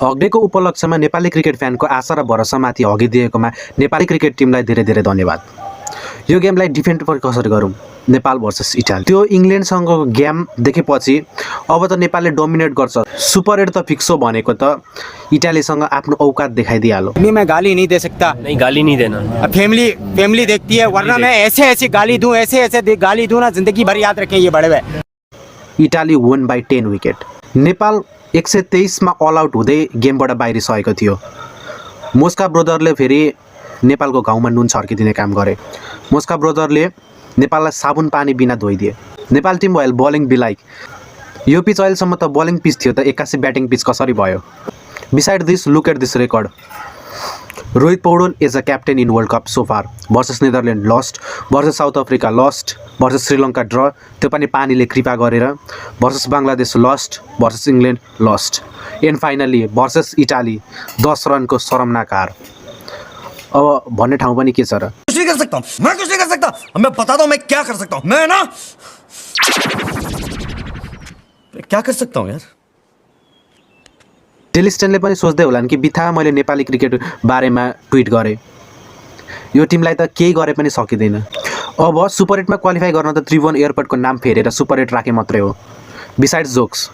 हग्डेको उपलक्ष्यमा नेपाली क्रिकेट फ्यानको आशा र भरोसामाथि हगिदिएकोमा नेपाली क्रिकेट टिमलाई धेरै धेरै धन्यवाद। यो गेमलाई डिफेन्ड पनि कसरी गरौँ, नेपाल भर्सेस इटाली। त्यो इङ्ल्यान्डसँगको गेम देखेपछि अब त नेपालले डोमिनेट गर्छ, सुपर 8 त फिक्स हो भनेको त इटालीसँग आफ्नो औकात देखाइदिइहाल्यो। मैं गाली नहीं दे सकता। नहीं, गाली नहीं देना। फैमिली देखती है, वरना मैं ऐसे गाली दूं, ऐसे गाली दूं ना, जिंदगी भर याद रखें ये बड़े हुए। Italy one by 10 wicket. Nepal 123 मा अल आउट हुँदै गेमबाट बाहिरिसकेको थियो। मोस्का ब्रदरले फेरि नेपालको घाउमा नुन छर्किदिने काम गरे। मोस्का ब्रदरले नेपाललाई साबुन पानी बिना धोइदिए। नेपाल टिम भयो बलिङ बिलाइक। यो पिच अहिलेसम्म त बलिङ पिच थियो त 81 ब्याटिङ पिच कसरी भयो? Beside this, look at this record. Rohit Paudel is a captain in world cup so far. Versus Netherland lost, versus South Africa lost, versus Sri Lanka draw, त्यो पनि पानीले कृपा गरेर, versus Bangladesh lost, versus England lost, and finally versus Italy 10 रनको शरमनाक हार। अब भन्ने ठाउँ पनि के छ र? कुछ नहीं कर सकता, मैं कुछ नहीं कर सकता। मैं बताता हूँ मैं क्या कर सकता हूँ। मैं ना क्या कर सकता हूँ यार। डेलिस्टनले पनि सोच्दै होलान् कि बिथा मैले नेपाली क्रिकेट बारेमा ट्विट गरेँ, यो टिमलाई त केही गरे पनि सकिँदैन। अब सुपर 8 मा क्वालिफाई गर्न त त्रिभुवन एयरपोर्टको नाम फेरेर सुपर 8 राखे मात्रै हो। Besides jokes,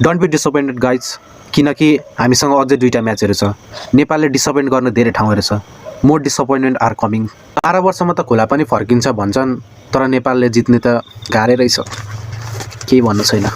don't be disappointed guys, किनकि हामीसँग अझै 2टा म्याचहरू छ। नेपालले डिसअपोइन्ट गर्न धेरै ठाउँहरू छ। More डिसअपोइन्टमेन्ट are coming. 12 वर्षमा त खोला पनि फर्किन्छ भन्छन्, तर नेपालले जित्ने त गाह्रै रहेछ, केही भन्नु छैन।